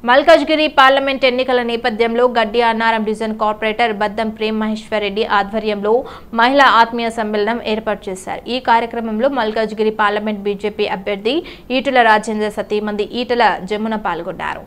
Malkajgiri parliament ఎన్నికల నేపథ్యంలో గడ్డి అన్నారం డివిజన్ కార్పొరేటర్ బద్దం ప్రేమ్ మహేశ్వర్ రెడ్డి ఆధ్వర్యంలో మహిళా ఆత్మీయ సమ్మేళనం ఏర్పాటు చేశారు। ఈ కార్యక్రమంలో మల్కాజ్గిరి పార్లమెంట్ బీజేపీ అభ్యర్థి ఈటల రాజేందర్ సతీమణి ఈటల జమున పాల్గొన్నారు।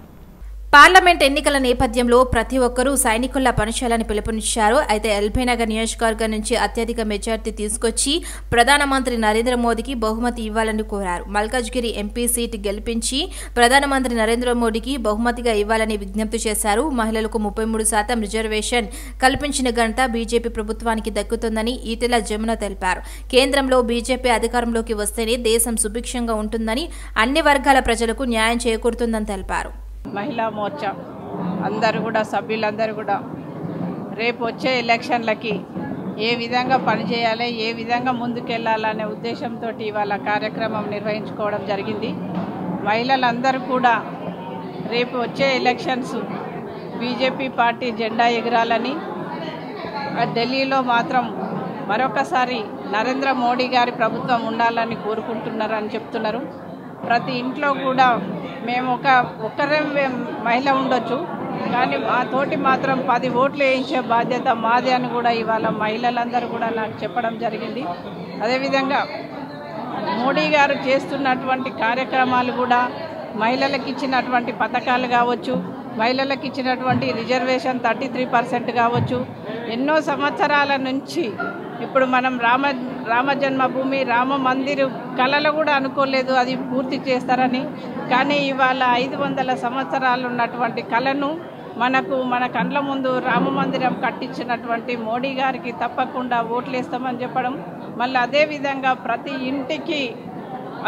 పార్లమెంట్ ఎన్నికల నేపథ్యంలో ప్రతి ఒక్కరూ సైనికుల్లా పనిచేయాలని పిలుపునిచ్చారు। అయితే ఎల్బీనగర్ నియోజకవర్గం నుంచి అత్యధిక మెజార్టీ తీసుకొచ్చి ప్రధానమంత్రి నరేంద్ర మోదీకి బహుమతి ఇవ్వాలని కోరారు। మల్కాజ్గిరి ఎంపీ సీటు గెలిపించి ప్రధానమంత్రి నరేంద్ర మోదీకి బహుమతిగా ఇవ్వాలని విజ్ఞప్తి చేశారు। మహిళలకు 33% రిజర్వేషన్ కల్పించిన ఘనత బీజేపీ ప్రభుత్వానికి దక్కుతుందని ఈటెల జమున తెలిపారు। కేంద్రంలో బీజేపీ అధికారంలోకి వస్తేనే దేశం సుభిక్షంగా ఉంటుందని, అన్ని వర్గాల ప్రజలకు న్యాయం చేకూరుతుందని తెలిపారు। మహిళా మోర్చా అందరూ కూడా సభ్యులందరూ కూడా రేపు వచ్చే ఎలక్షన్లకి ఏ విధంగా పనిచేయాలి, ఏ విధంగా ముందుకెళ్లాలనే ఉద్దేశంతో ఇవాళ కార్యక్రమం నిర్వహించుకోవడం జరిగింది। మహిళలందరూ కూడా రేపు వచ్చే ఎలక్షన్స్ బీజేపీ పార్టీ జెండా ఎగరాలని, ఢిల్లీలో మాత్రం మరొకసారి నరేంద్ర మోడీ గారి ప్రభుత్వం ఉండాలని కోరుకుంటున్నారని చెప్తున్నారు। ప్రతి ఇంట్లో కూడా మేము ఒక్కరే మహిళ ఉండొచ్చు, కానీ మా తోటి మాత్రం 10 ఓట్లు వేయించే బాధ్యత మాది అని కూడా ఇవాళ మహిళలందరూ కూడా నాకు చెప్పడం జరిగింది। అదేవిధంగా మోడీ గారు చేస్తున్నటువంటి కార్యక్రమాలు కూడా మహిళలకు ఇచ్చినటువంటి పథకాలు కావచ్చు, మహిళలకు ఇచ్చినటువంటి రిజర్వేషన్ 33% కావచ్చు, ఎన్నో సంవత్సరాల నుంచి ఇప్పుడు మనం రామ జన్మభూమి రామ మందిర్ కళలు కూడా అనుకోలేదు అది పూర్తి చేస్తారని, కానీ ఇవాళ 500 సంవత్సరాలు ఉన్నటువంటి కళను మన కండ్ల ముందు రామ మందిరం కట్టించినటువంటి మోడీ గారికి తప్పకుండా ఓట్లేస్తామని చెప్పడం, మళ్ళీ అదేవిధంగా ప్రతి ఇంటికి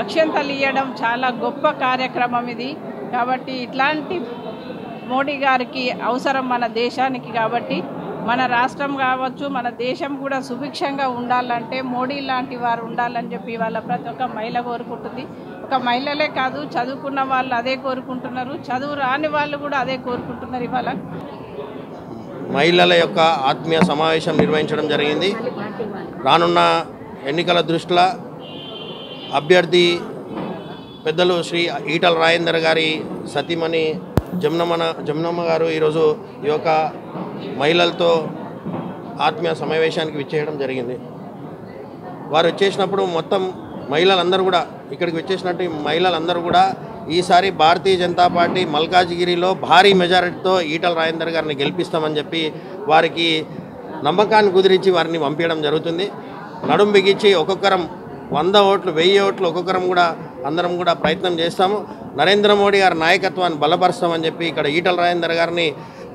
అక్షంతలు ఇవ్వడం చాలా గొప్ప కార్యక్రమం ఇది। కాబట్టి ఇట్లాంటి మోడీ గారికి అవసరం మన దేశానికి, కాబట్టి మన రాష్ట్రం కావచ్చు మన దేశం కూడా సుభిక్షంగా ఉండాలంటే మోడీ లాంటి వారు ఉండాలని చెప్పి ఇవాళ ప్రతి ఒక్క మహిళ కోరుకుంటుంది। ఒక మహిళలే కాదు, చదువుకున్న వాళ్ళు అదే కోరుకుంటున్నారు, చదువు రాని వాళ్ళు కూడా అదే కోరుకుంటున్నారు। ఇవాళ మహిళల యొక్క ఆత్మీయ సమావేశం నిర్వహించడం జరిగింది। రానున్న ఎన్నికల దృష్ట్యా అభ్యర్థి పెద్దలు శ్రీ ఈటల రాజేందర్ గారి సతీమణి జమునమ్మ గారు ఈరోజు ఈ యొక్క మహిళలతో ఆత్మీయ సమావేశానికి విచ్చేయడం జరిగింది। వారు వచ్చేసినప్పుడు మొత్తం మహిళలందరూ కూడా ఇక్కడికి వచ్చేసినట్టు మహిళలందరూ కూడా ఈసారి భారతీయ జనతా పార్టీ మల్కాజ్గిరిలో భారీ మెజారిటీతో ఈటల రాజేందర్ గారిని గెలిపిస్తామని చెప్పి వారికి నమ్మకాన్ని కుదిరించి వారిని పంపించడం జరుగుతుంది। నడుం బిగించి ఒక్కొక్కరం 100 ఓట్లు 1000 ఓట్లు ఒక్కొక్కరం కూడా అందరం కూడా ప్రయత్నం చేస్తాము। నరేంద్ర మోడీ గారి నాయకత్వాన్ని బలపరుస్తామని చెప్పి ఇక్కడ ఈటల రాజేందర్ గారిని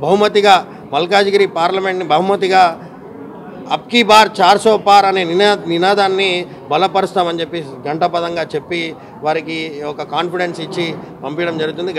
బహుమతిగా మల్కాజ్గిరి పార్లమెంట్ని బహుమతిగా అబ్కీ బార్ 400 పార్ అనే నినాదాన్ని బలపరుస్తామని చెప్పి గంటపదంగా చెప్పి వారికి ఒక కాన్ఫిడెన్స్ ఇచ్చి పంపించడం జరుగుతుంది।